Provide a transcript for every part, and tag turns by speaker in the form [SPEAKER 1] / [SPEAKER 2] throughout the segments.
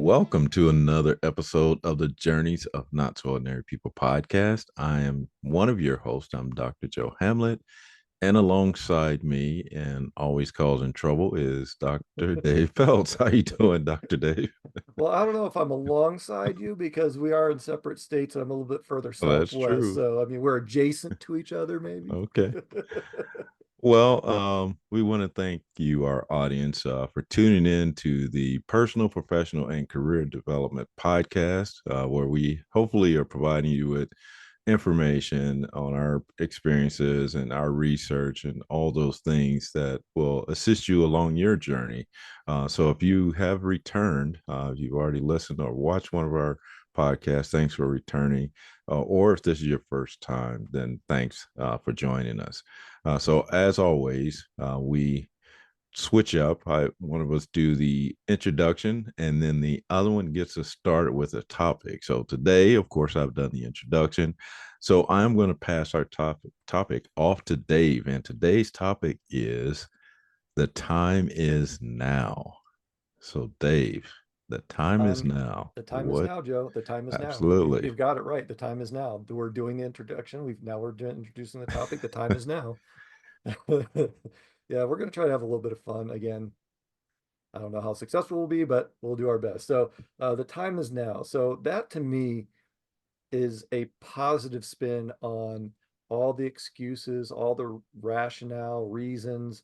[SPEAKER 1] welcome to another episode of the Journeys of Not So Ordinary People podcast. I am one of your hosts. I'm Dr. Joe Hamlett, and alongside me, and always causing trouble, is Dr. Dave Peltz. How you doing, Dr. Dave?
[SPEAKER 2] Well, I don't know if I'm alongside you because we are in separate states and I'm a little bit further
[SPEAKER 1] Well, that's
[SPEAKER 2] southwest.
[SPEAKER 1] true.
[SPEAKER 2] So, I mean, we're adjacent to each other, maybe.
[SPEAKER 1] Okay. Well, we want to thank you, our audience, for tuning in to the Personal, Professional, and Career Development podcast, where we hopefully are providing you with information on our experiences and our research and all those things that will assist you along your journey. So if you have returned, you've already listened or watched one of our podcasts, thanks for returning. Or if this is your first time, then thanks for joining us. So as always, we switch up. One of us do the introduction, and then the other one gets us started with a topic. So today, of course, I've done the introduction. So I'm going to pass our topic off to Dave, and today's topic is the time is now. So Dave, the time is
[SPEAKER 2] Time,
[SPEAKER 1] now.
[SPEAKER 2] the time is
[SPEAKER 1] What?
[SPEAKER 2] now, Joe. The time is now.
[SPEAKER 1] Absolutely.
[SPEAKER 2] You've got it right. The time is now. We're doing the introduction. We're introducing the topic. The time is now. Yeah, we're going to try to have a little bit of fun again. I don't know how successful we'll be, but we'll do our best. So, the time is now. So that to me is a positive spin on all the excuses, all the rationale, reasons,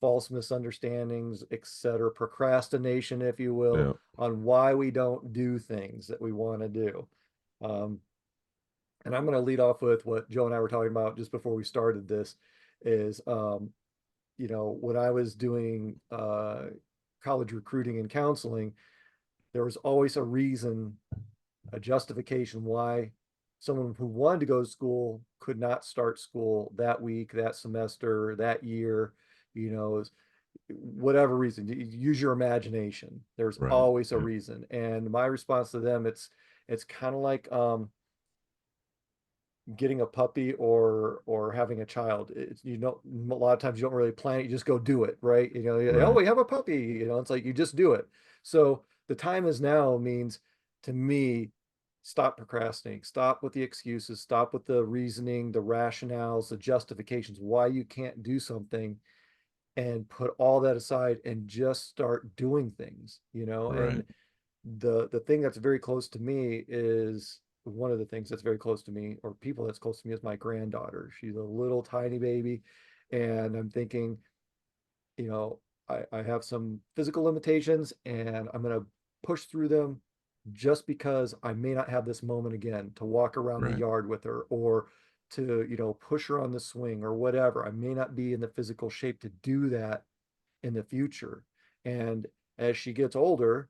[SPEAKER 2] false misunderstandings, etc., procrastination, if you will,
[SPEAKER 1] Yeah.
[SPEAKER 2] on why we don't do things that we want to do. Um, and I'm going to lead off with what Joe and I were talking about just before we started this is, when I was doing college recruiting and counseling, there was always a reason, a justification why someone who wanted to go to school could not start school that week, that semester, that year, you know, whatever reason. Use your imagination. There's
[SPEAKER 1] Right.
[SPEAKER 2] always a
[SPEAKER 1] Yeah.
[SPEAKER 2] reason. And my response to them, it's kind of like getting a puppy or having a child. It's, a lot of times you don't really plan it, you just go do it, right? Oh,
[SPEAKER 1] Right.
[SPEAKER 2] we have a puppy, it's like you just do it. So the time is now means, to me, stop procrastinating, stop with the excuses, stop with the reasoning, the rationales, the justifications why you can't do something, and put all that aside and just start doing things, and
[SPEAKER 1] Right.
[SPEAKER 2] the thing that's very close to me is one of the things that's very close to me, or people that's close to me, is my granddaughter. She's a little tiny baby, and I'm thinking, you know, I have some physical limitations and I'm going to push through them just because I may not have this moment again to walk around the
[SPEAKER 1] Right.
[SPEAKER 2] yard with her, or to, push her on the swing or whatever. I may not be in the physical shape to do that in the future. And as she gets older,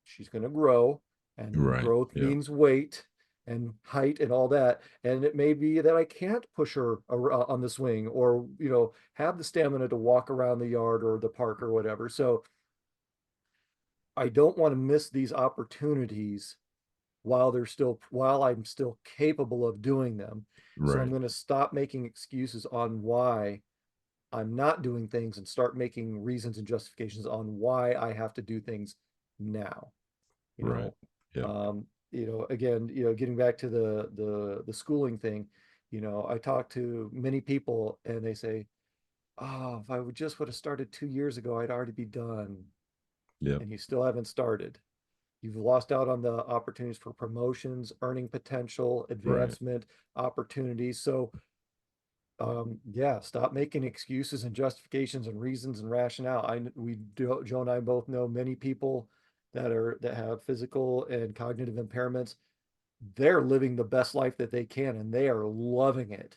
[SPEAKER 2] she's going to grow, and
[SPEAKER 1] Right.
[SPEAKER 2] growth
[SPEAKER 1] Yeah.
[SPEAKER 2] means weight and height and all that. And it may be that I can't push her on the swing, or, have the stamina to walk around the yard or the park or whatever. So I don't want to miss these opportunities while I'm still capable of doing them. So I'm
[SPEAKER 1] Right.
[SPEAKER 2] going to stop making excuses on why I'm not doing things and start making reasons and justifications on why I have to do things now. you
[SPEAKER 1] Right.
[SPEAKER 2] know
[SPEAKER 1] Yeah.
[SPEAKER 2] Again, getting back to the schooling thing, I talk to many people and they say, oh, if I would have started 2 years ago, I'd already be done.
[SPEAKER 1] Yeah.
[SPEAKER 2] And you still haven't started. You've lost out on the opportunities for promotions, earning potential,
[SPEAKER 1] Right.
[SPEAKER 2] advancement opportunities. So, yeah, stop making excuses and justifications and reasons and rationale. Joe and I both know many people that have physical and cognitive impairments. They're living the best life that they can and they are loving it.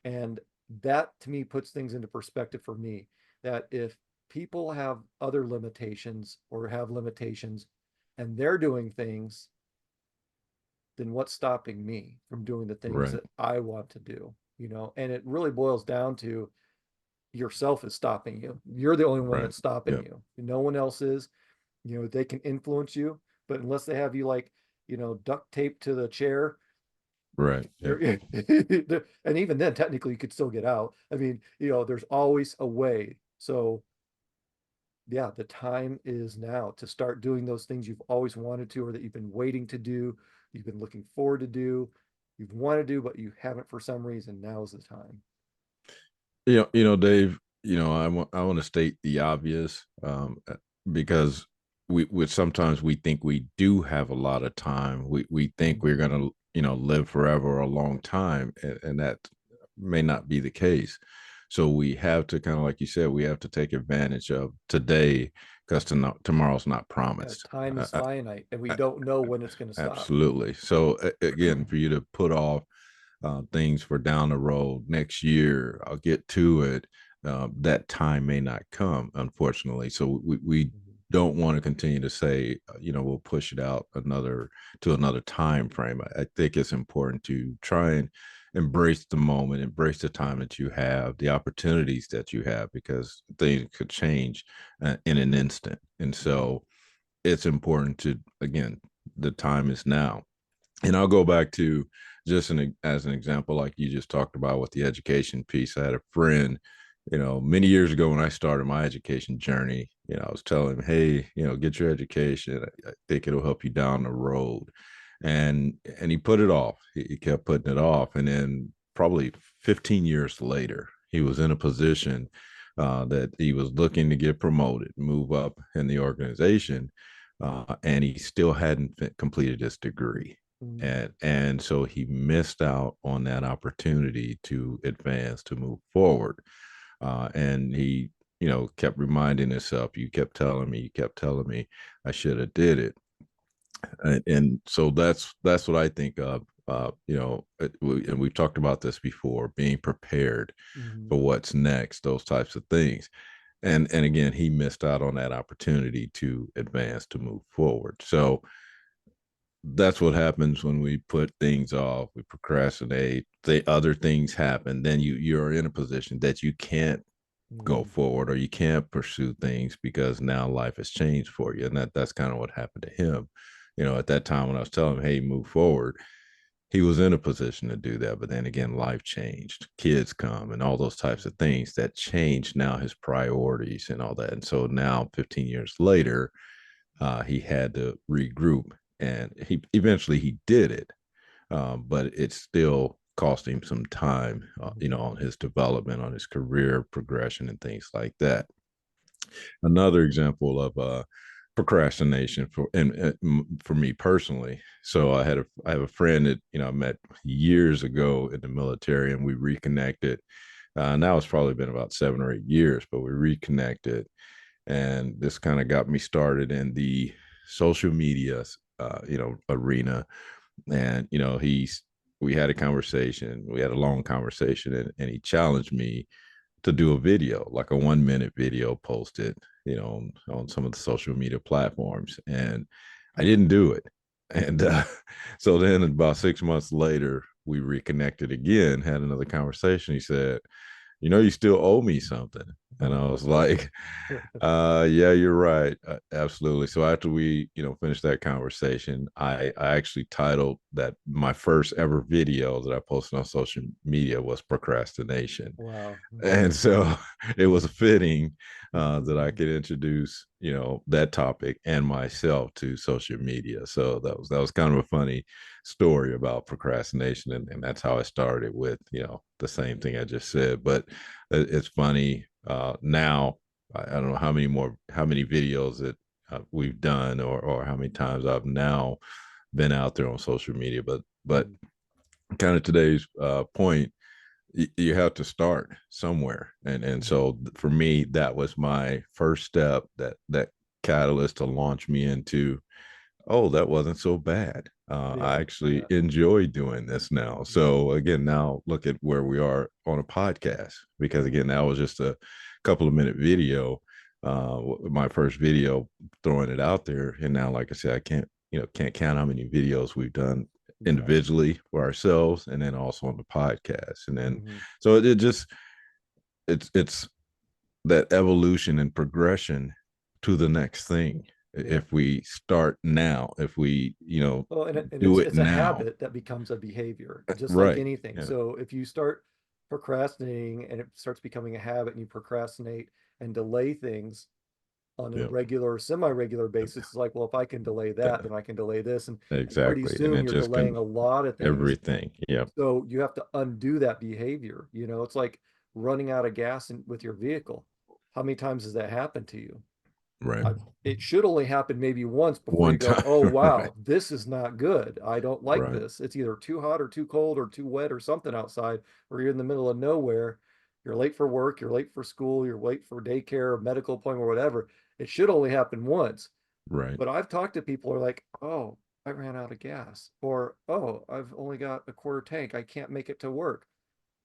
[SPEAKER 2] And that to me puts things into perspective for me, that if people have other limitations or have limitations and they're doing things, then what's stopping me from doing the things
[SPEAKER 1] Right.
[SPEAKER 2] that I want to do? And it really boils down to yourself is stopping you. You're the only one
[SPEAKER 1] Right.
[SPEAKER 2] that's stopping
[SPEAKER 1] Yeah.
[SPEAKER 2] you. No one else is. They can influence you, but unless they have you, like, duct taped to the chair,
[SPEAKER 1] Right. Yeah.
[SPEAKER 2] they're, and even then, technically, you could still get out. I mean, there's always a way. So yeah, the time is now to start doing those things you've always wanted to, or that you've been waiting to do, you've been looking forward to do, you've wanted to do, but you haven't for some reason. Now is the time.
[SPEAKER 1] Dave, I want to state the obvious, because we sometimes we think we do have a lot of time. We think we're
[SPEAKER 2] Mhm.
[SPEAKER 1] gonna, live forever or a long time, and that may not be the case. So we have to, kind of like you said, we have to take advantage of today, because tomorrow's not
[SPEAKER 2] Yeah,
[SPEAKER 1] promised.
[SPEAKER 2] time is
[SPEAKER 1] Uh,
[SPEAKER 2] finite and we
[SPEAKER 1] uh,
[SPEAKER 2] don't know when it's going to stop.
[SPEAKER 1] Absolutely. So again, for you to put off things for down the road next year, I'll get to it. That time may not come, unfortunately. So we
[SPEAKER 2] Mhm.
[SPEAKER 1] don't want to continue to say, we'll push it out another time frame. I think it's important to try and embrace the moment, embrace the time that you have, the opportunities that you have, because things could change in an instant. And
[SPEAKER 2] Mhm.
[SPEAKER 1] so it's important to, again, the time is now. And I'll go back to just as an example, like you just talked about with the education piece. I had a friend, many years ago when I started my education journey. I was telling him, hey, get your education. I think it'll help you down the road. And he put it off. He kept putting it off. And then probably 15 years later, he was in a position that he was looking to get promoted, move up in the organization, and he still hadn't completed his degree.
[SPEAKER 2] Mhm.
[SPEAKER 1] And so he missed out on that opportunity to advance, to move forward. And he, kept reminding himself, you kept telling me I should have did it. And so that's what I think of. And we've talked about this before, being prepared
[SPEAKER 2] Mhm.
[SPEAKER 1] for what's next, those types of things. And again, he missed out on that opportunity to advance, to move forward. So that's what happens when we put things off, we procrastinate, the other things happen, then you're in a position that you can't go
[SPEAKER 2] Mhm.
[SPEAKER 1] forward, or you can't pursue things, because now life has changed for you. And that's kind of what happened to him. At that time when I was telling him, hey, move forward, he was in a position to do that. But then again, life changed, kids come, and all those types of things that changed now his priorities and all that. And so now 15 years later, he had to regroup, and he eventually he did it, but it still cost him some time,
[SPEAKER 2] Mhm.
[SPEAKER 1] on his development, on his career progression, and things like that. Another example of procrastination for me personally. So I have a friend that I met years ago in the military, and we reconnected. Now it's probably been about 7 or 8 years, but we reconnected, and this kind of got me started in the social media arena. And we had a conversation, we had a long conversation, and he challenged me to do a video, like a 1 minute video, posted on some of the social media platforms, and I didn't do it. And so then about 6 months later, we reconnected again, had another conversation. He said, you still owe me something. And I was like, yeah, you're right. Absolutely. So after we, finished that conversation, I actually titled that my first ever video that I posted on social media was procrastination.
[SPEAKER 2] Wow.
[SPEAKER 1] And
[SPEAKER 2] Mhm.
[SPEAKER 1] so it was fitting that I could introduce, that topic and myself to social media. So that was kind of a funny story about procrastination, and that's how I started with, the same thing I just said. But it's funny now. I don't know how many videos that we've done, or how many times I've now been out there on social media. But
[SPEAKER 2] Mhm.
[SPEAKER 1] kind of today's point, you have to start somewhere. And
[SPEAKER 2] Mhm.
[SPEAKER 1] so for me, that was my first step, that catalyst to launch me into, oh, that wasn't so bad. I
[SPEAKER 2] Yeah.
[SPEAKER 1] actually
[SPEAKER 2] Yeah.
[SPEAKER 1] enjoy doing this now.
[SPEAKER 2] Mhm.
[SPEAKER 1] So again, now look at where we are on a podcast, because
[SPEAKER 2] Yeah.
[SPEAKER 1] again, that was just a couple of minute video, my first video, throwing it out there. And now, like I said, I can't count how many videos we've done
[SPEAKER 2] Yeah.
[SPEAKER 1] individually for ourselves, and then also on the podcast. And then
[SPEAKER 2] Mhm.
[SPEAKER 1] so it just it's that evolution and progression to the next thing.
[SPEAKER 2] Yeah.
[SPEAKER 1] If we start now, if we
[SPEAKER 2] Well, and
[SPEAKER 1] do it
[SPEAKER 2] it's a
[SPEAKER 1] now.
[SPEAKER 2] habit that becomes a behavior, just like
[SPEAKER 1] Right.
[SPEAKER 2] anything.
[SPEAKER 1] Yeah.
[SPEAKER 2] So if you start procrastinating and it starts becoming a habit and you procrastinate and delay things, on a
[SPEAKER 1] Yep.
[SPEAKER 2] regular, semi-regular basis. It's like, well, if I can delay that,
[SPEAKER 1] That-
[SPEAKER 2] then I can delay this. And pretty
[SPEAKER 1] exactly. And
[SPEAKER 2] soon
[SPEAKER 1] it
[SPEAKER 2] you're
[SPEAKER 1] just
[SPEAKER 2] delaying
[SPEAKER 1] can
[SPEAKER 2] a lot of things.
[SPEAKER 1] everything. Yep.
[SPEAKER 2] So you have to undo that behavior. It's like running out of gas with your vehicle. How many times has that happened to you?
[SPEAKER 1] Right.
[SPEAKER 2] It should only happen maybe once before you
[SPEAKER 1] One
[SPEAKER 2] go,
[SPEAKER 1] time.
[SPEAKER 2] oh,
[SPEAKER 1] Right.
[SPEAKER 2] wow, this is not good. I don't like
[SPEAKER 1] Right.
[SPEAKER 2] this. It's either too hot or too cold or too wet or something outside, or you're in the middle of nowhere. You're late for work, you're late for school, you're late for daycare, or medical appointment, or whatever. It should only happen once.
[SPEAKER 1] Right.
[SPEAKER 2] But I've talked to people who are like, oh, I ran out of gas, or oh, I've only got a quarter tank. I can't make it to work.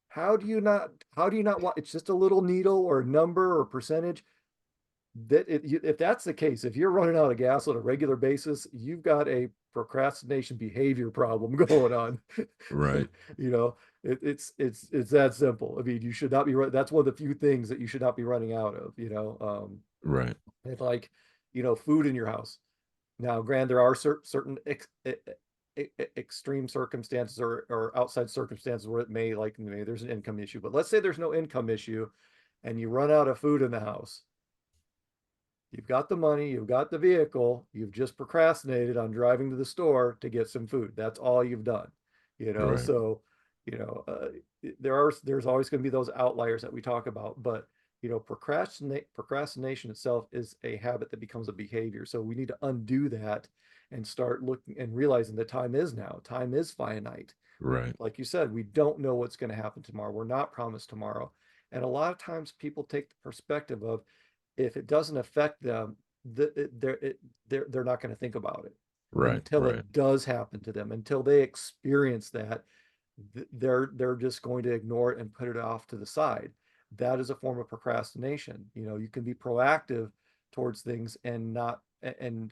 [SPEAKER 2] How do you not want, it's just a little needle or number or percentage if that's the case, if you're running out of gas on a regular basis, you've got a procrastination behavior problem going on.
[SPEAKER 1] Right.
[SPEAKER 2] you know, it's that simple. I mean, you should not be that's one of the few things that you should not be running out of.
[SPEAKER 1] Right.
[SPEAKER 2] If like, food in your house. Now, granted, there are certain extreme circumstances or outside circumstances where it may like maybe there's an income issue, but let's say there's no income issue and you run out of food in the house. You've got the money, you've got the vehicle, you've just procrastinated on driving to the store to get some food. That's all you've done.
[SPEAKER 1] Right.
[SPEAKER 2] So, you know, uh, there's always going to be those outliers that we talk about, but procrastination itself is a habit that becomes a behavior. So we need to undo that and start looking and realizing that time is now. Time is finite.
[SPEAKER 1] Right.
[SPEAKER 2] Like you said, we don't know what's going to happen tomorrow. We're not promised tomorrow. And a lot of times people take the perspective of if it doesn't affect them, they're not going to think about it
[SPEAKER 1] Right.
[SPEAKER 2] until
[SPEAKER 1] Right.
[SPEAKER 2] it does happen to them, until they experience that. They're just going to ignore it and put it off to the side. That is a form of procrastination. You can be proactive towards things and not and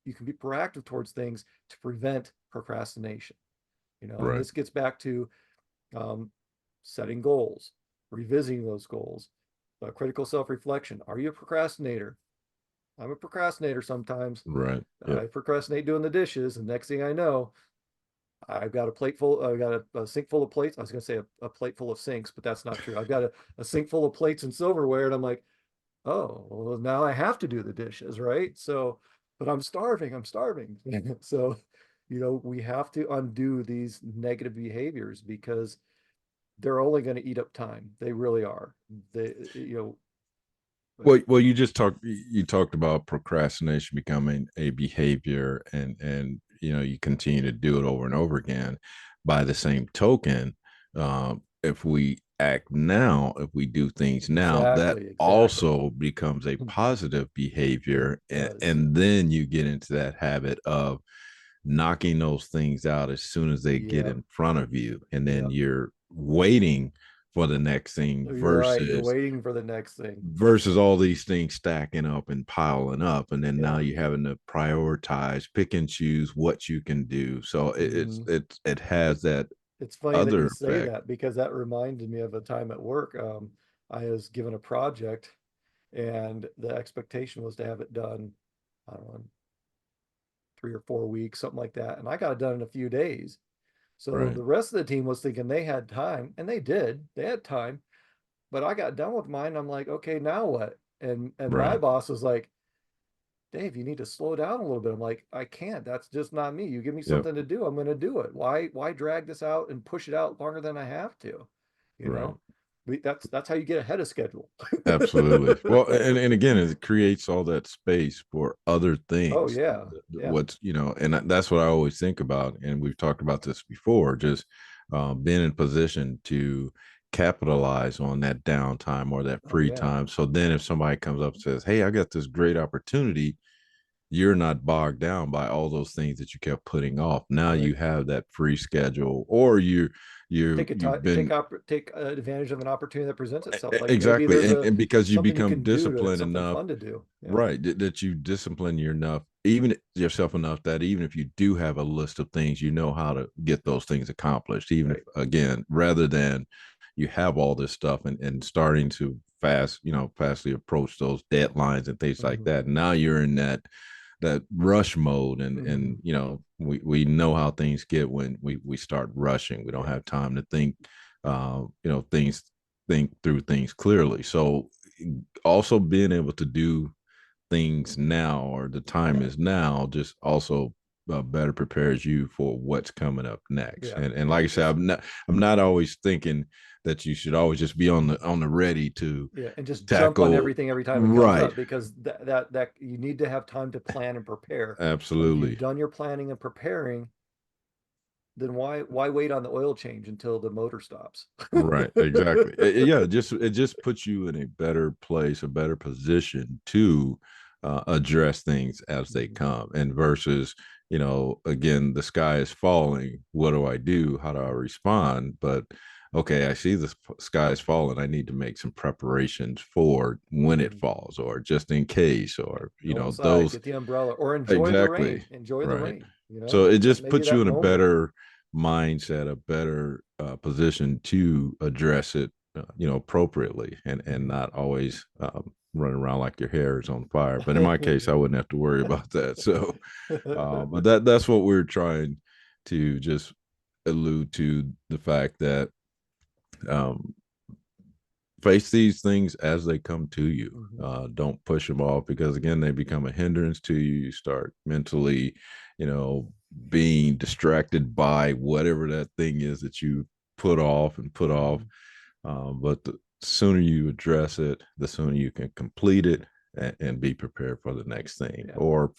[SPEAKER 2] you can be proactive towards things to prevent procrastination. And
[SPEAKER 1] Right.
[SPEAKER 2] this gets back to um, setting goals, revisiting those goals, critical self-reflection. Are you a procrastinator? I'm a procrastinator sometimes.
[SPEAKER 1] Right.
[SPEAKER 2] I
[SPEAKER 1] Yep.
[SPEAKER 2] procrastinate doing the dishes, and next thing I know, I've got a plate full. I've got a sink full of plates. I was going to say a plate full of sinks, but that's not true. I've got a sink full of plates and silverware, and I'm like, oh, well, now I have to do the dishes, right? So, but I'm starving. I'm starving. So, we have to undo these negative behaviors because they're only going to eat up time. They really are.
[SPEAKER 1] Well, you talked about procrastination becoming a behavior, and you continue to do it over and over again. By the same token, if we act now, if we do things now, that
[SPEAKER 2] Exactly, exactly.
[SPEAKER 1] also becomes a positive
[SPEAKER 2] It
[SPEAKER 1] behavior,
[SPEAKER 2] does.
[SPEAKER 1] and then you get into that habit of knocking those things out as soon as they get
[SPEAKER 2] Yep,
[SPEAKER 1] in front of you, and then
[SPEAKER 2] yep.
[SPEAKER 1] you're waiting for the next thing
[SPEAKER 2] You're right. You're
[SPEAKER 1] versus
[SPEAKER 2] waiting for the next thing.
[SPEAKER 1] all these things stacking up and piling up, and then now
[SPEAKER 2] Yeah.
[SPEAKER 1] you're having to prioritize, pick and choose what you can do. So
[SPEAKER 2] hmm
[SPEAKER 1] it has that
[SPEAKER 2] It's funny that you
[SPEAKER 1] other
[SPEAKER 2] say
[SPEAKER 1] effect.
[SPEAKER 2] that because that reminded me of a time at work. I was given a project and the expectation was to have it done, I don't know, 3 or 4 weeks, something like that. And I got it done in a few days. So
[SPEAKER 1] Right.
[SPEAKER 2] the rest of the team was thinking they had time, and they did. They had time, but I got done with mine. I'm like, okay, now what? And my
[SPEAKER 1] Right.
[SPEAKER 2] boss was like, Dave, you need to slow down a little bit. I'm like, I can't. That's just not me. You give me
[SPEAKER 1] Yep.
[SPEAKER 2] something to do, I'm going to do it. Why drag this out and push it out longer than I have to? You
[SPEAKER 1] Right.
[SPEAKER 2] know, that's how you get ahead of schedule.
[SPEAKER 1] Absolutely. Well, and again, it creates all that space for other
[SPEAKER 2] Oh
[SPEAKER 1] things.
[SPEAKER 2] yeah, yeah.
[SPEAKER 1] What's, and that's what I always think about. And we've talked about this before, just being in position to capitalize on that downtime or that
[SPEAKER 2] Oh
[SPEAKER 1] free
[SPEAKER 2] yeah.
[SPEAKER 1] time. So then if somebody comes up and says, hey, I got this great opportunity, you're not bogged down by all those things that you kept putting off. Now
[SPEAKER 2] Right.
[SPEAKER 1] you have that free schedule, or
[SPEAKER 2] Take a time,
[SPEAKER 1] you've been
[SPEAKER 2] take advantage of an opportunity that presents itself. Like maybe
[SPEAKER 1] exactly,
[SPEAKER 2] there's a
[SPEAKER 1] and because you
[SPEAKER 2] something you
[SPEAKER 1] become
[SPEAKER 2] can do to
[SPEAKER 1] disciplined
[SPEAKER 2] something
[SPEAKER 1] enough.
[SPEAKER 2] fun to do. Yeah.
[SPEAKER 1] Right. That you discipline you enough, even yourself enough that even if you do have a list of things, you know how to get those things accomplished. Even if,
[SPEAKER 2] Right.
[SPEAKER 1] again, rather than you have all this stuff and starting to fastly approach those deadlines and things like
[SPEAKER 2] hmm
[SPEAKER 1] that. Now you're in that rush mode, and
[SPEAKER 2] hmm
[SPEAKER 1] we know how things get when we start rushing. We don't
[SPEAKER 2] Yeah.
[SPEAKER 1] have time to think, things think through things clearly. So also being able to do things now, or the time is now, just also better prepares you for what's coming up next.
[SPEAKER 2] Yeah.
[SPEAKER 1] And like
[SPEAKER 2] Yeah.
[SPEAKER 1] I said, I'm not always thinking that you should always just be on the ready to
[SPEAKER 2] Yeah, and just jump on
[SPEAKER 1] tackle.
[SPEAKER 2] everything every time it comes
[SPEAKER 1] Right.
[SPEAKER 2] up, because that you need to have time to plan and prepare. And if you've
[SPEAKER 1] Absolutely.
[SPEAKER 2] done your planning and preparing, then why wait on the oil change until the motor stops?
[SPEAKER 1] Right, exactly. Yeah, it just puts you in a better place, a better position to address things as they
[SPEAKER 2] Mhm,
[SPEAKER 1] come, and versus, again, the sky is falling. What do I do? How do I respond? But okay, I see the sky is falling. I need to make some preparations for when it
[SPEAKER 2] mhm.
[SPEAKER 1] falls, or just in case,
[SPEAKER 2] Yeah,
[SPEAKER 1] or
[SPEAKER 2] go inside,
[SPEAKER 1] those.
[SPEAKER 2] get the umbrella, or enjoy the
[SPEAKER 1] Exactly.
[SPEAKER 2] rain. Enjoy the
[SPEAKER 1] Right.
[SPEAKER 2] rain.
[SPEAKER 1] So it just
[SPEAKER 2] Maybe
[SPEAKER 1] puts you
[SPEAKER 2] that
[SPEAKER 1] in a
[SPEAKER 2] moment.
[SPEAKER 1] better mindset, a better position to address it, appropriately, and
[SPEAKER 2] Mhm.
[SPEAKER 1] not always running around like your hair is on fire. But in my case, I wouldn't have to worry about that. So, but that's what we're trying to just allude to, the fact that um, face these things as they come to you.
[SPEAKER 2] Mhm,
[SPEAKER 1] Don't push them off, because again, they become a hindrance to you. You start mentally, being distracted by whatever that thing is that you put off and put off.
[SPEAKER 2] mhm.
[SPEAKER 1] But the sooner you address it, the sooner you can complete it, and be prepared for the next thing,
[SPEAKER 2] Yeah,
[SPEAKER 1] or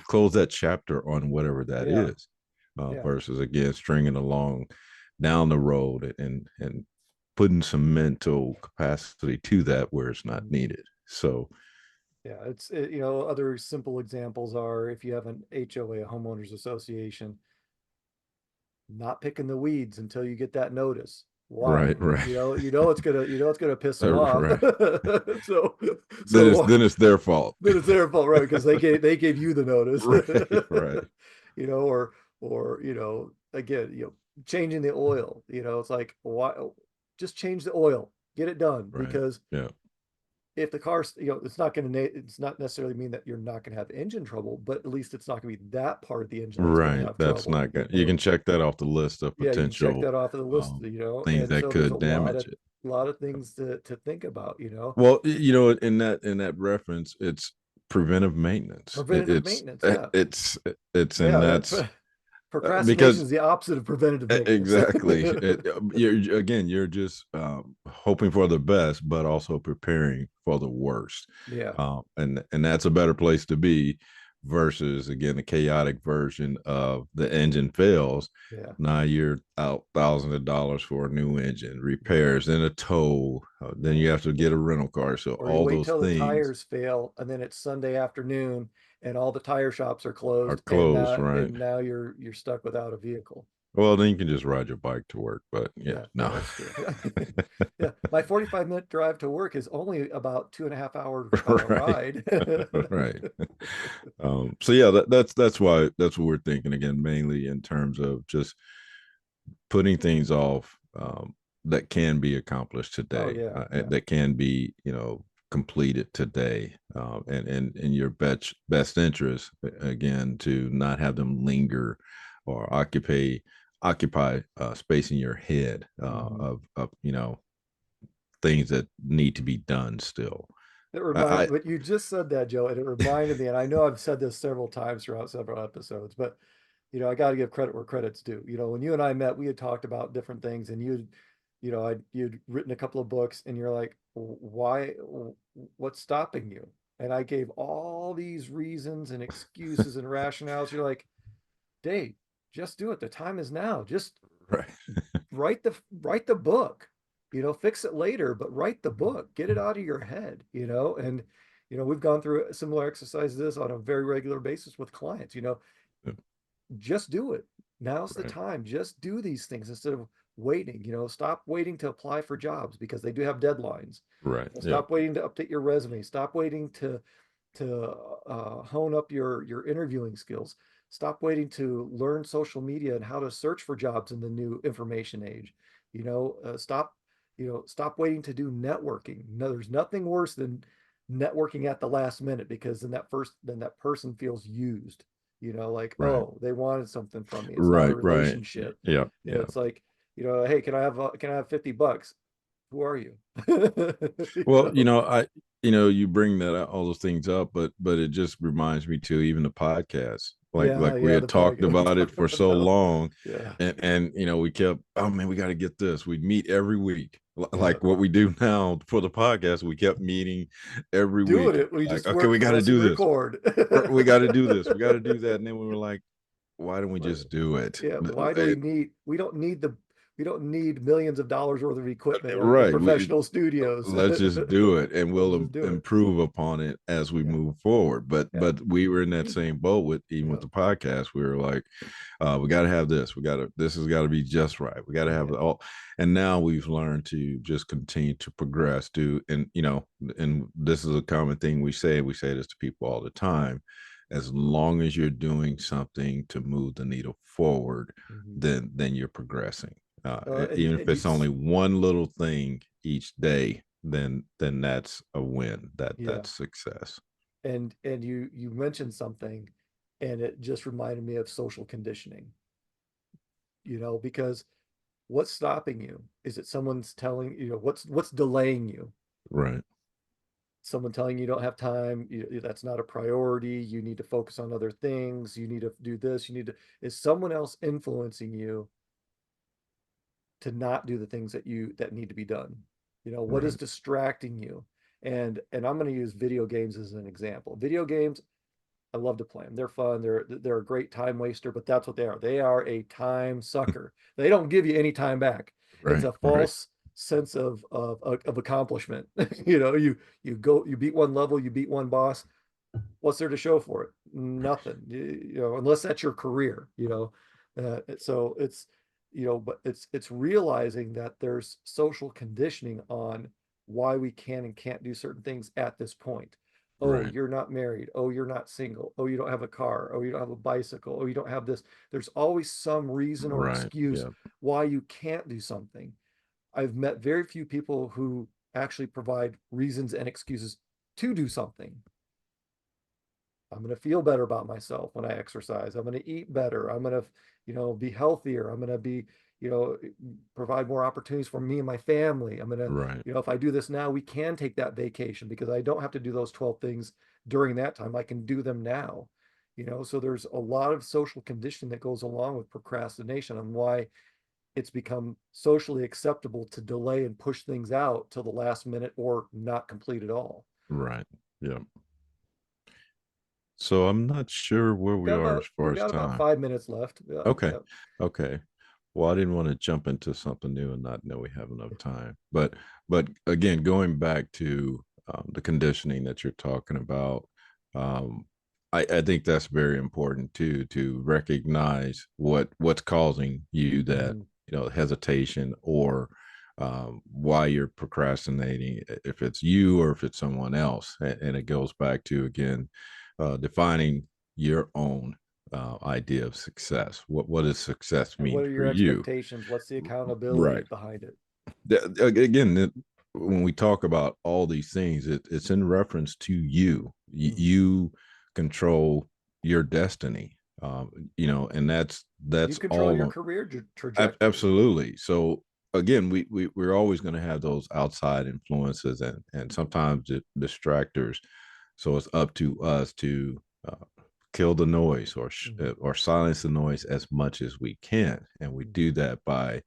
[SPEAKER 1] close that chapter on whatever that
[SPEAKER 2] yeah,
[SPEAKER 1] is,
[SPEAKER 2] yeah.
[SPEAKER 1] versus again stringing along down the road, and putting some mental capacity to that where it's not
[SPEAKER 2] Mhm.
[SPEAKER 1] needed. So,
[SPEAKER 2] Yeah, other simple examples are, if you have an HOA, a homeowners association, not picking the weeds until you get that notice. Why?
[SPEAKER 1] right, right,
[SPEAKER 2] It's gonna piss them off.
[SPEAKER 1] right.
[SPEAKER 2] So,
[SPEAKER 1] Then
[SPEAKER 2] so
[SPEAKER 1] it's then it's their fault.
[SPEAKER 2] then it's their fault, right? Because they gave you the notice.
[SPEAKER 1] Right, right,
[SPEAKER 2] Or again, changing the oil. It's like, why? Just change the oil, get it done.
[SPEAKER 1] right.
[SPEAKER 2] Because
[SPEAKER 1] Yeah,
[SPEAKER 2] if the car's, it's not necessarily mean that you're not going to have engine trouble, but at least it's not going to be that part of the engine that's going to
[SPEAKER 1] right.
[SPEAKER 2] have
[SPEAKER 1] That's
[SPEAKER 2] trouble.
[SPEAKER 1] not good. You
[SPEAKER 2] And
[SPEAKER 1] can check that off the list of
[SPEAKER 2] yeah, you can check
[SPEAKER 1] potential
[SPEAKER 2] that off of the list,
[SPEAKER 1] things
[SPEAKER 2] and
[SPEAKER 1] that
[SPEAKER 2] so there's a
[SPEAKER 1] could damage it.
[SPEAKER 2] lot of things to think about.
[SPEAKER 1] Well, in that reference, it's preventive maintenance.
[SPEAKER 2] Preventative maintenance, yeah.
[SPEAKER 1] It's and
[SPEAKER 2] Yeah,
[SPEAKER 1] that's
[SPEAKER 2] procrastination
[SPEAKER 1] because
[SPEAKER 2] is the opposite of preventative maintenance.
[SPEAKER 1] exactly. You're just hoping for the best, but also preparing for the worst,
[SPEAKER 2] Yeah,
[SPEAKER 1] and that's a better place to be, versus again the chaotic version of the engine fails.
[SPEAKER 2] yeah,
[SPEAKER 1] Now you're out thousands of dollars for a new engine,
[SPEAKER 2] yeah,
[SPEAKER 1] repairs, then a tow, then
[SPEAKER 2] yeah.
[SPEAKER 1] you have to get a rental car. So
[SPEAKER 2] Or you
[SPEAKER 1] all
[SPEAKER 2] wait
[SPEAKER 1] those
[SPEAKER 2] till the
[SPEAKER 1] things
[SPEAKER 2] tires fail, and then it's Sunday afternoon, and all the tire shops are
[SPEAKER 1] are
[SPEAKER 2] closed, and
[SPEAKER 1] closed, right?
[SPEAKER 2] now you're stuck without a vehicle.
[SPEAKER 1] Well, then you can just ride your bike to work. But yeah,
[SPEAKER 2] Yeah, yeah,
[SPEAKER 1] no.
[SPEAKER 2] that's true. Yeah, my 45-minute drive to work is only about 2.5 hour
[SPEAKER 1] Right.
[SPEAKER 2] ride.
[SPEAKER 1] Right. So yeah, that's what we're thinking, again, mainly in terms of just putting things off, that can be accomplished
[SPEAKER 2] Oh
[SPEAKER 1] today,
[SPEAKER 2] yeah,
[SPEAKER 1] and
[SPEAKER 2] yeah.
[SPEAKER 1] that can be, completed today, and in your best interest, again, to not have them linger or occupy space in your head,
[SPEAKER 2] Mhm.
[SPEAKER 1] of things that need to be done still. I
[SPEAKER 2] But you just said that, Joe, and it reminded me, and I know I've said this several times throughout several episodes, but I got to give credit where credit's due. When you and I met, we had talked about different things, and you'd written a couple of books, and you're like, why, what's stopping you? And I gave all these reasons and excuses and rationales. You're like, Dave, just do it. The time is now. Just
[SPEAKER 1] right.
[SPEAKER 2] write the book. Fix it later, but write the book. Get it out of your head. And we've gone through similar exercises on a very regular basis with clients. Just do it. Now's the
[SPEAKER 1] Right.
[SPEAKER 2] time. Just do these things instead of waiting. Stop waiting to apply for jobs, because they do have deadlines.
[SPEAKER 1] Right. Yeah.
[SPEAKER 2] Stop waiting to update your resume. Stop waiting to hone up your interviewing skills. Stop waiting to learn social media and how to search for jobs in the new information age. Stop waiting to do networking. No, there's nothing worse than networking at the last minute, because then that person feels used. Like,
[SPEAKER 1] Right.
[SPEAKER 2] oh, they wanted something from me. It's not a
[SPEAKER 1] Right. Right.
[SPEAKER 2] relationship.
[SPEAKER 1] Yeah. Yeah.
[SPEAKER 2] It's like, hey, can I have $50? who are you?
[SPEAKER 1] Well, you bring that all those things up, but it just reminds me too, even the podcast,
[SPEAKER 2] Yeah,
[SPEAKER 1] like we
[SPEAKER 2] yeah,
[SPEAKER 1] had
[SPEAKER 2] the
[SPEAKER 1] talked
[SPEAKER 2] podcast we
[SPEAKER 1] about it
[SPEAKER 2] talked
[SPEAKER 1] for so
[SPEAKER 2] about.
[SPEAKER 1] long,
[SPEAKER 2] Yeah,
[SPEAKER 1] and we kept, oh man, we got to get this. We'd meet every week,
[SPEAKER 2] yeah.
[SPEAKER 1] like what we do now for the podcast. We kept meeting every
[SPEAKER 2] Doing
[SPEAKER 1] week.
[SPEAKER 2] it. We
[SPEAKER 1] Like,
[SPEAKER 2] just
[SPEAKER 1] okay, we
[SPEAKER 2] weren't
[SPEAKER 1] got to
[SPEAKER 2] pressing
[SPEAKER 1] do this.
[SPEAKER 2] record.
[SPEAKER 1] We got to do this. We got to do that. And then we were like, why don't we
[SPEAKER 2] Like,
[SPEAKER 1] just do it?
[SPEAKER 2] yeah, why do we don't need millions of dollars worth of equipment or
[SPEAKER 1] Right. We
[SPEAKER 2] professional studios.
[SPEAKER 1] let's just do it, and
[SPEAKER 2] Let's
[SPEAKER 1] we'll
[SPEAKER 2] just do it.
[SPEAKER 1] improve upon it as we
[SPEAKER 2] Yeah,
[SPEAKER 1] move forward. But
[SPEAKER 2] yeah,
[SPEAKER 1] we were in that same boat with, even with
[SPEAKER 2] yeah,
[SPEAKER 1] the podcast. We were like, we got to have this. This has got to be just right. We got to have
[SPEAKER 2] yeah.
[SPEAKER 1] it all. And now we've learned to just continue to progress. And and this is a common thing we say. We say this to people all the time. As long as you're doing something to move the needle forward,
[SPEAKER 2] Mhm.
[SPEAKER 1] then you're progressing.
[SPEAKER 2] And
[SPEAKER 1] Even if
[SPEAKER 2] and you,
[SPEAKER 1] it's only one little thing each day, then that's a win.
[SPEAKER 2] yeah,
[SPEAKER 1] That's success.
[SPEAKER 2] and you mentioned something, and it just reminded me of social conditioning. Because what's stopping you? Is it someone's telling what's delaying you?
[SPEAKER 1] Right.
[SPEAKER 2] Someone telling you don't have time, that's not a priority, you need to focus on other things, you need to do this, is someone else influencing you to not do the things that need to be done? What is
[SPEAKER 1] Right.
[SPEAKER 2] distracting you? And I'm going to use video games as an example. Video games, I love to play them. They're fun. They're a great time waster, but that's what they are. They are a time sucker. They don't give you any time back. It's
[SPEAKER 1] Right.
[SPEAKER 2] a
[SPEAKER 1] Right.
[SPEAKER 2] false sense of accomplishment. You beat one level, you beat one boss. What's there to show for it? Nothing. Unless that's your career. So but it's realizing that there's social conditioning on why we can and can't do certain things at this point. Oh,
[SPEAKER 1] Right.
[SPEAKER 2] you're not married. Oh, you're not single. Oh, you don't have a car. Oh, you don't have a bicycle. Oh, you don't have this. There's always some reason or
[SPEAKER 1] Right.
[SPEAKER 2] excuse
[SPEAKER 1] Yeah.
[SPEAKER 2] why you can't do something. I've met very few people who actually provide reasons and excuses to do something. I'm going to feel better about myself when I exercise. I'm going to eat better. I'm going to, be healthier. I'm going to be, you know, provide more opportunities for me and my family. I'm going to,
[SPEAKER 1] Right.
[SPEAKER 2] if I do this now, we can take that vacation because I don't have to do those 12 things during that time. I can do them now. So there's a lot of social conditioning that goes along with procrastination and why it's become socially acceptable to delay and push things out till the last minute or not complete at all.
[SPEAKER 1] Right. Yeah. So I'm not sure where we are as
[SPEAKER 2] We
[SPEAKER 1] far as
[SPEAKER 2] got about
[SPEAKER 1] time.
[SPEAKER 2] 5 minutes left. Yeah,
[SPEAKER 1] Okay.
[SPEAKER 2] yeah.
[SPEAKER 1] Okay. Well, I didn't want to jump into something new and not know we have enough time. But again, going back to the conditioning that you're talking about, um, I think that's very important too, to recognize what's causing you that,
[SPEAKER 2] Mhm.
[SPEAKER 1] hesitation, or why you're procrastinating, if it's you or if it's someone else. And it goes back to, again, defining your own idea of success. What does success
[SPEAKER 2] And
[SPEAKER 1] mean
[SPEAKER 2] what are
[SPEAKER 1] for
[SPEAKER 2] your
[SPEAKER 1] you?
[SPEAKER 2] expectations? What's the accountability
[SPEAKER 1] Right.
[SPEAKER 2] behind it?
[SPEAKER 1] Again, when we talk about all these things, it's in reference to you.
[SPEAKER 2] Mhm.
[SPEAKER 1] You control your destiny. And
[SPEAKER 2] You
[SPEAKER 1] that's
[SPEAKER 2] control your
[SPEAKER 1] all.
[SPEAKER 2] career trajectory.
[SPEAKER 1] Absolutely. So again, we're always going to have those outside influences and sometimes distractors. So it's up to us to kill the noise,
[SPEAKER 2] Mhm.
[SPEAKER 1] or silence the noise as much as we can, and we
[SPEAKER 2] Mhm.
[SPEAKER 1] do that by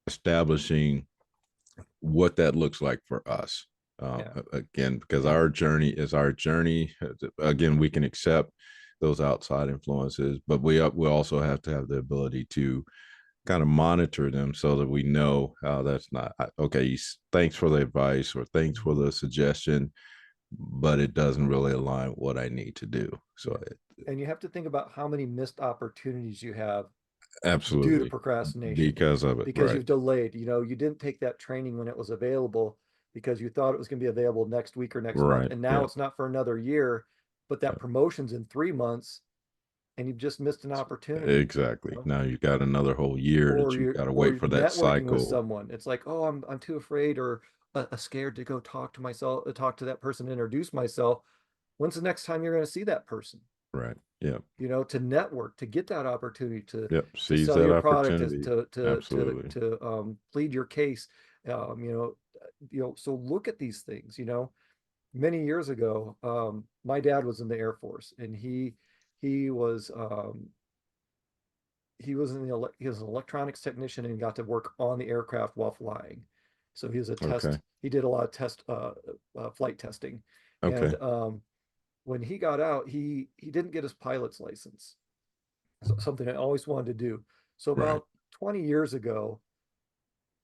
[SPEAKER 1] establishing what that looks like for us.
[SPEAKER 2] Yeah.
[SPEAKER 1] Again, because
[SPEAKER 2] And
[SPEAKER 1] our journey is our journey. Again, we can accept those outside influences, but we also have to have the ability to kind of monitor them so that we know how that's not okay. Thanks for the advice, or thanks for
[SPEAKER 2] mhm.
[SPEAKER 1] the suggestion, but it doesn't really align with what I need to do. So
[SPEAKER 2] Yeah. And you have to think about how many missed opportunities you have due to
[SPEAKER 1] absolutely,
[SPEAKER 2] procrastination
[SPEAKER 1] because of it,
[SPEAKER 2] because
[SPEAKER 1] right?
[SPEAKER 2] you've delayed. You didn't take that training when it was available because you thought it was going to be available next week or next month.
[SPEAKER 1] Right.
[SPEAKER 2] And now
[SPEAKER 1] Yeah.
[SPEAKER 2] it's not for another year, but that
[SPEAKER 1] Yeah.
[SPEAKER 2] promotion's in 3 months and you've just missed an opportunity.
[SPEAKER 1] Exactly.
[SPEAKER 2] You know?
[SPEAKER 1] Now you got another whole year that you got to
[SPEAKER 2] Or
[SPEAKER 1] wait
[SPEAKER 2] you're
[SPEAKER 1] for that
[SPEAKER 2] networking with
[SPEAKER 1] cycle.
[SPEAKER 2] someone. It's like, oh, I'm too afraid or scared to go talk to that person, introduce myself. When's the next time you're going to see that person?
[SPEAKER 1] Right. Yeah.
[SPEAKER 2] To network, to get that opportunity
[SPEAKER 1] Yep.
[SPEAKER 2] to
[SPEAKER 1] Seize
[SPEAKER 2] sell
[SPEAKER 1] that
[SPEAKER 2] your product,
[SPEAKER 1] opportunity. Absolutely.
[SPEAKER 2] plead your case. Um, you know, so look at these things, many years ago, my dad was in the Air Force, and he was he was an electronics technician and got to work on the aircraft while flying. So he was a
[SPEAKER 1] Okay.
[SPEAKER 2] test. He did a lot of flight testing, and
[SPEAKER 1] Okay.
[SPEAKER 2] when he got out, he didn't get his pilot's license. So something I always wanted to do. So
[SPEAKER 1] Right.
[SPEAKER 2] about 20 years ago,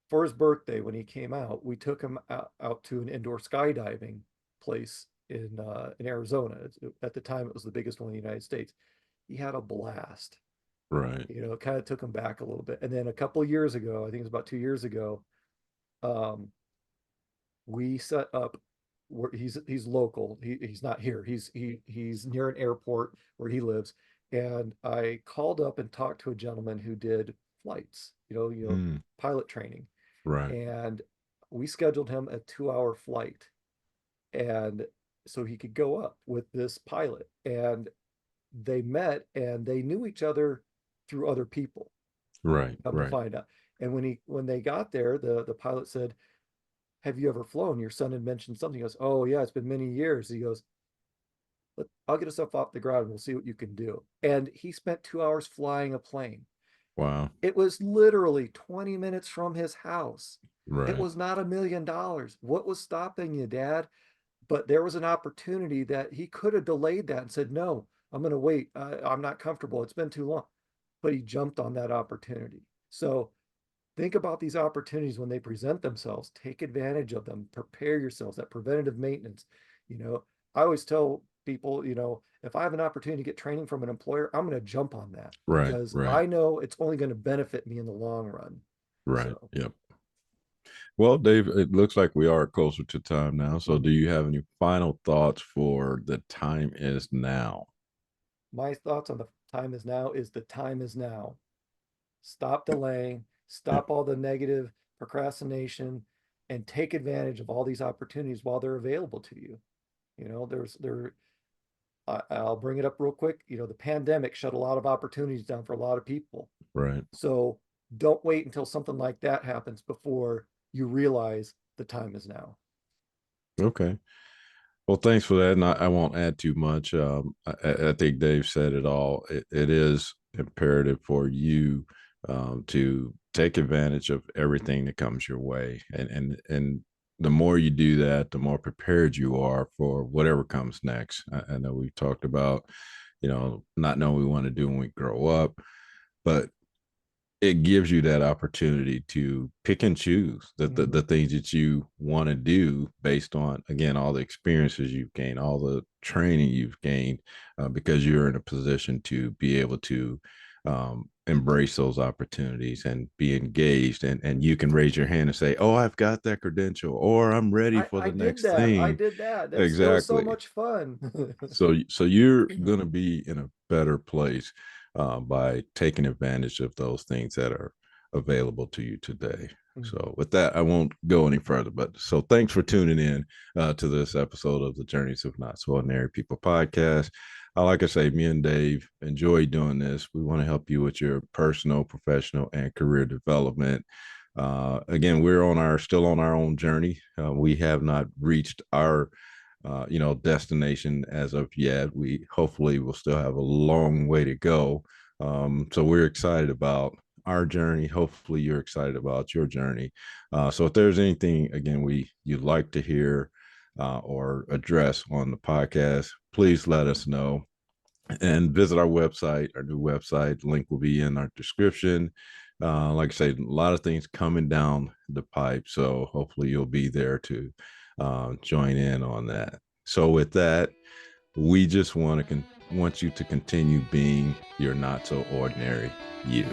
[SPEAKER 2] for his birthday, when he came out, we took him out to an indoor skydiving place in Arizona. At the time, it was the biggest one in the United States. He had a blast.
[SPEAKER 1] Right.
[SPEAKER 2] It kind of took him back a little bit. And then a couple of years ago, I think it was about 2 years ago, um, we set up where he's local. He's not here. He's near an airport where he lives. And I called up and talked to a gentleman who did flights,
[SPEAKER 1] Mm,
[SPEAKER 2] pilot training.
[SPEAKER 1] right.
[SPEAKER 2] And we scheduled him a 2-hour flight. And so he could go up with this pilot. And they met and they knew each other through other people,
[SPEAKER 1] Right.
[SPEAKER 2] come to
[SPEAKER 1] Right.
[SPEAKER 2] find out. And when they got there, the pilot said, "Have you ever flown?" Your son had mentioned something. He goes, "Oh yeah, it's been many years." He goes, "I'll get us up off the ground and we'll see what you can do." And he spent 2 hours flying a plane.
[SPEAKER 1] Wow.
[SPEAKER 2] It was literally 20 minutes from his house. It
[SPEAKER 1] Right.
[SPEAKER 2] was not $1 million. What was stopping you, Dad? But there was an opportunity that he could have delayed that and said, "No, I'm going to wait. I'm not comfortable. It's been too long." But he jumped on that opportunity. So think about these opportunities when they present themselves. Take advantage of them. Prepare yourselves. That preventative maintenance. You know, I always tell people, if I have an opportunity to get training from an employer, I'm going to jump on that
[SPEAKER 1] Right.
[SPEAKER 2] because
[SPEAKER 1] Right.
[SPEAKER 2] I know it's only going to benefit me in the long run.
[SPEAKER 1] Right.
[SPEAKER 2] So
[SPEAKER 1] Yep. Well, Dave, it looks like we are closer to time now. So, do
[SPEAKER 2] mhm.
[SPEAKER 1] you have any final thoughts for the time is now?
[SPEAKER 2] My thoughts on the time is now is the time is now. Stop delaying,
[SPEAKER 1] Yep.
[SPEAKER 2] stop all the negative procrastination, and take advantage of all these opportunities while they're available to you. There's there I'll bring it up real quick. The pandemic shut a lot of opportunities down for a lot of people.
[SPEAKER 1] Right.
[SPEAKER 2] So don't wait until something like that happens before you realize the time is now.
[SPEAKER 1] Okay. Well, thanks for that. And I won't add too much. I think Dave said it all. It is imperative for you to take advantage of everything that comes your way. And the more you do that, the more prepared you are for whatever comes next. I know we've talked about, not knowing what we want to do when we grow up, but it gives you that opportunity to pick and choose the
[SPEAKER 2] Mhm.
[SPEAKER 1] things that you want to do based on, again, all the experiences you've gained, all the training you've gained, because you're in a position to be able to embrace those opportunities and be engaged, and you can raise your hand and say, oh, I've got that credential, or I'm ready for
[SPEAKER 2] I
[SPEAKER 1] the
[SPEAKER 2] did
[SPEAKER 1] next
[SPEAKER 2] that. I
[SPEAKER 1] thing.
[SPEAKER 2] did that. It was so
[SPEAKER 1] Exactly.
[SPEAKER 2] much fun.
[SPEAKER 1] So you're going to be in a better place by taking advantage of those things that are available to you today.
[SPEAKER 2] Mhm.
[SPEAKER 1] So with that, I won't go any further. But so thanks for tuning in to this episode of the Journeys of Not So Ordinary People podcast. Like I say, me and Dave enjoy doing this. We want to help you with your personal, professional, and career development. Again, we're still on our own journey. We have not reached our destination as of yet. We hopefully will still have a long way to go. So we're excited about our journey. Hopefully you're excited about your journey. So if there's anything, again, you'd like to hear or address on the podcast, please let us know and visit our website, our new website. The link will be in our description. Like I say, a lot of things coming down the pipe. So hopefully you'll be there to join in on that. So with that, we just want you to continue being your not so ordinary you.